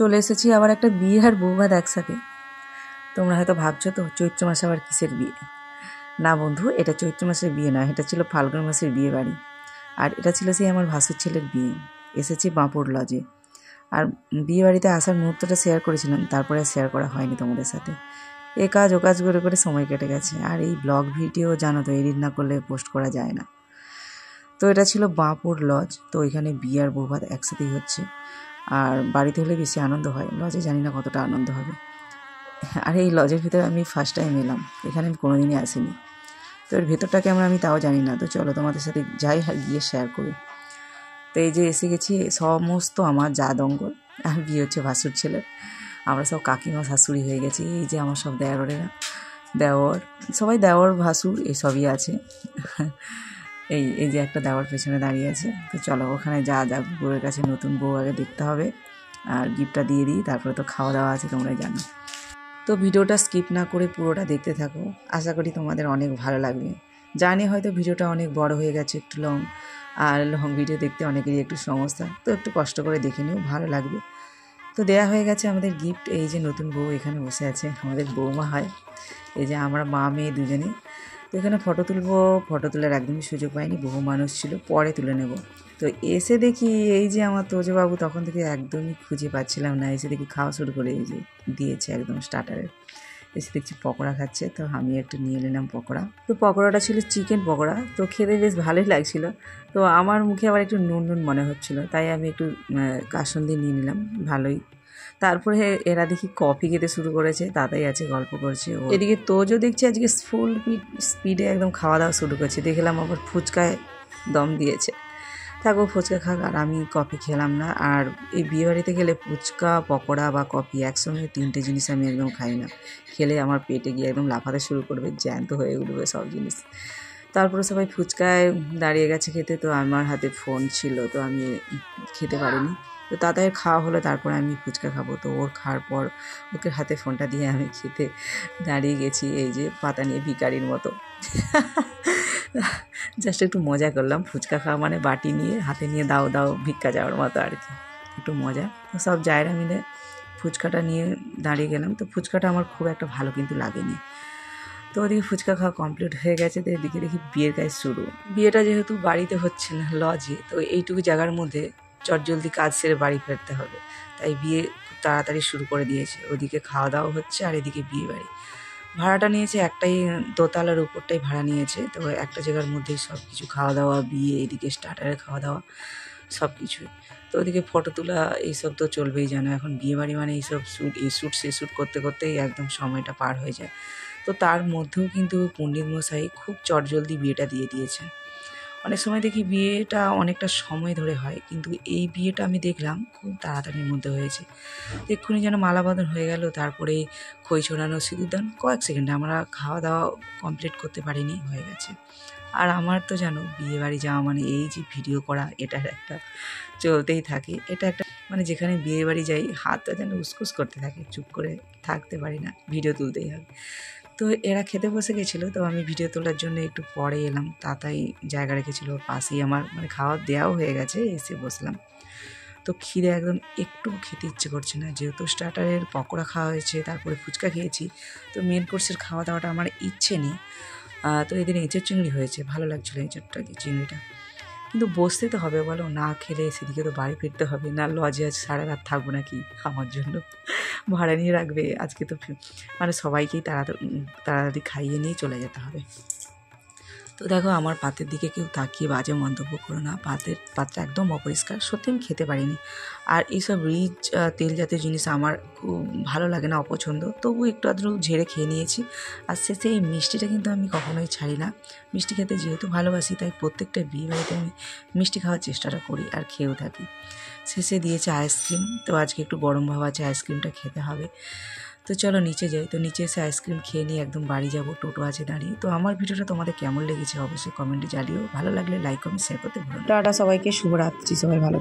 চলে এসেছি আবার একটা বিয়ে আর বৌভাত একসাথে। তোমরা হয়তো ভাবছো তো চৈত্র মাসে আবার কিসের বিয়ে। না বন্ধু, এটা চৈত্র মাসের বিয়ে নয়, এটা ছিল ফাল্গুন মাসের বিয়ে বাড়ি। আর এটা ছিল সেই আমার ভাসুর ছেলের বিয়ে। এসেছি বাঁপুর লজে। আর বিয়ে বাড়িতে আসার মুহূর্তটা শেয়ার করেছিলাম, তারপরে শেয়ার করা হয়নি তোমাদের সাথে। এ কাজ ও কাজ করে করে সময় কেটে গেছে। আর এই ব্লগ ভিডিও জানো তো, এডিট না করলে পোস্ট করা যায় না। তো এটা ছিল বাঁপুর লজ। তো এখানে বিয়ে আর বৌভাত একসাথেই হচ্ছে। আর বাড়িতে হলে বেশি আনন্দ হয়, লজে জানি না কতটা আনন্দ হবে। আর এই লজের ভিতরে আমি ফার্স্ট টাইম এলাম, এখানে আমি কোনোদিনই আসিনি। তো এর ভেতরটা কেমন আমি তাও জানি না। তো চলো তোমাদের সাথে যাই গিয়ে শেয়ার করি। তো এই যে এসে গেছি, সমস্ত আমার যা দঙ্গল। আর বিয়ে হচ্ছে ভাসুর ছেলের। আমরা সব কাকিমা শাশুড়ি হয়ে গেছি। এই যে আমার সব দেওরেরা, দেওর, সবাই দেওর ভাসুর এসবই আছে। এই যে একটা দেওয়ার পেছনে দাঁড়িয়ে আছে। তো চলো ওখানে যা বউয়ের কাছে নতুন বউ আগে দেখতে হবে, আর গিফটটা দিয়ে দিই, তারপরে তো খাওয়া দাওয়া আছে তোমরা জানো। তো ভিডিওটা স্কিপ না করে পুরোটা দেখতে থাকো, আশা করি তোমাদের অনেক ভালো লাগবে। জানি হয়তো ভিডিওটা অনেক বড় হয়ে গেছে, একটু লং, আর লং ভিডিও দেখতে অনেকেরই একটু সমস্যা, তো একটু কষ্ট করে দেখে নিও, ভালো লাগবে। তো দেয়া হয়ে গেছে আমাদের গিফট। এই যে নতুন বউ এখানে বসে আছে, আমাদের বৌমা হয়। এই যে আমরা মা মেয়ে দুজনে। তো এখানে ফটো তুলবো, ফটো তোলার একদমই সুযোগ পাইনি, বহু মানুষ ছিল, পরে তুলে নেব। তো এসে দেখি এই যে আমার তোজবাবু, তখন থেকে একদমই খুঁজে পাচ্ছিলাম না। এসে দেখি খাওয়া শুরু করে এই যে দিয়েছে একদম স্টার্টারে। এসে দেখছি পকোড়া খাচ্ছে, তো আমি একটু নিয়ে নিলাম পকোড়া। তো পকোড়াটা ছিল চিকেন পকোড়া, তো খেতে বেশ ভালোই লাগছিল। তো আমার মুখে আবার একটু নুন নুন মনে হচ্ছিল, তাই আমি একটু কাসুন্দি নিয়ে নিলাম, ভালোই। তারপরে এরা দেখি কফি খেতে শুরু করেছে, তাতেই আছে গল্প করছে। এদিকে তোজও দেখছি আজকে ফুল স্পিডে একদম খাওয়া দাওয়া শুরু করছে। দেখলাম আবার ফুচকায় দম দিয়েছে, থাকো ফুচকা খাক, আর আমি কফি খেলাম না। আর এই বিয়েবাড়িতে গেলে ফুচকা পকোড়া বা কফি একসঙ্গে তিনটে জিনিস আমি একদম খাই না, খেলে আমার পেটে গিয়ে একদম লাফাতে শুরু করবে, জ্যান্ত হয়ে উঠবে সব জিনিস। তারপরে সবাই ফুচকায় দাঁড়িয়ে গেছে খেতে, তো আমার হাতে ফোন ছিল, তো আমি খেতে পারিনি। তো তাদের খাওয়া হলো, তারপরে আমি ফুচকা খাবো। তো ওর খাওয়ার পর ওকে হাতে ফোনটা দিয়ে আমি খেতে দাঁড়িয়ে গেছি, এই যে পাতা নিয়ে ভিখারির মতো। জাস্ট একটু মজা করলাম, ফুচকা খাওয়া মানে বাটি নিয়ে হাতে নিয়ে দাও দাও ভিক্ষা যাওয়ার মতো আর কি, একটু মজা। তো সব জায়গা মিলে ফুচকাটা নিয়ে দাঁড়িয়ে গেলাম। তো ফুচকাটা আমার খুব একটা ভালো কিন্তু লাগেনি। তো ওদিকে ফুচকা খাওয়া কমপ্লিট হয়ে গেছে। তো এদিকে দেখি বিয়ের কাজ শুরু। বিয়েটা যেহেতু বাড়িতে হচ্ছে না, লজে, তো এইটুকু জায়গার মধ্যে চটজলদি কাজ সেরে বাড়ি ফিরতে হবে, তাই বিয়ে খুব তাড়াতাড়ি শুরু করে দিয়েছে। ওদিকে খাওয়া দাওয়া হচ্ছে, আর এদিকে বিয়ে বাড়ি। ভাড়াটা নিয়েছে একটাই, দোতলার উপরটাই ভাড়া নিয়েছে। তো একটা জায়গার মধ্যেই সব কিছু, খাওয়া দাওয়া, বিয়ে, এদিকে স্টার্টারে খাওয়া দাওয়া সব কিছুই। তো ওদিকে ফটো তোলা এইসব তো চলবেই, জানো এখন বিয়ে বাড়ি মানে এইসব শ্যুট, এই শ্যুট সে শ্যুট করতে করতেই একদম সময়টা পার হয়ে যায়। তো তার মধ্যেও কিন্তু পণ্ডিত মশাই খুব চটজলদি বিয়েটা দিয়ে দিয়েছে। অনেক সময় দেখি বিয়েটা অনেকটা সময় ধরে হয়, কিন্তু এই বিয়েটা আমি দেখলাম খুব তাড়াতাড়ির মধ্যে হয়েছে। এক্ষুনি যেন মালাবদল হয়ে গেল, তারপরে খই ছড়ানো, সিঁদুরদান, কয়েক সেকেন্ডে আমরা খাওয়া দাওয়া কমপ্লিট করতে পারিনি, হয়ে গেছে। আর আমার তো জানো বিয়ে বাড়ি যাওয়া মানে এই যে ভিডিও করা, এটার একটা চলতেই থাকে। এটা একটা মানে যেখানে বিয়ে বাড়ি যাই হাতটা যেন উসকুস করতে থাকে, চুপ করে থাকতে পারি না, ভিডিও তুলতেই হবে। তো এরা খেতে বসে গেছিলো, তো আমি ভিডিও তোলার জন্য একটু পরে এলাম, তাই জায়গা রেখেছিল ওর পাশেই। আমার মানে খাওয়া দেওয়াও হয়ে গেছে, এসে বসলাম। তো খিদে একদম একটু খেতে ইচ্ছে করছে না, যেহেতু স্টার্টারের পকোড়া খাওয়া হয়েছে, তারপরে ফুচকা খেয়েছি। তো মেন কোর্সের খাওয়া দাওয়াটা আমার ইচ্ছে নেই। তো এদিন এঁচড় চিংড়ি হয়েছে, ভালো লাগছিলো এঁচড়টা, চিংড়িটা। কিন্তু বসতে তো হবে বলো, না খেলে সেদিকে তো বাড়ি ফিরতে হবে, না লজে আজ সারা রাত থাকবো নাকি, আমার জন্য ভাড়া নিয়ে রাখবে আজকে। তো মানে সবাইকেই তাড়াতাড়ি খাইয়ে নিয়ে চলে যেতে হবে। তো দেখো আমার পাতের দিকে কেউ তাকিয়ে বাজে মন্তব্য করো না, পাতটা একদম অপরিষ্কার, সত্যি আমি খেতে পারিনি। আর এইসব রিচ তেল জাতীয় জিনিস আমার খুব ভালো লাগে না, অপছন্দ। তবু একটু আধটু ঝেড়ে খেয়ে নিয়েছি। আর শেষে এই মিষ্টিটা কিন্তু আমি কখনোই ছাড়ি না, মিষ্টি খেতে যেহেতু ভালোবাসি, তাই প্রত্যেকটা বিয়ে বাড়িতে আমি মিষ্টি খাওয়ার চেষ্টাটা করি আর খেয়েও থাকি। শেষে দিয়েছে আইসক্রিম, তো আজকে একটু গরম ভাব আছে, আইসক্রিমটা খেতে হবে। তো চলো নিচে যাই। তো নিচে এসে আইসক্রিম খেয়ে নিয়ে একদম বাড়ি যাব, টোটো আছে দাঁড়িয়ে। তো আমার ভিডিওটা তোমাদের কেমন লেগেছে অবশ্যই কমেন্টে জানিও, ভালো লাগলে লাইক কমেন্ট শেয়ার করতে ভুলো না। টাটা সবাইকে, শুভরাত্রি, সবাই ভালো।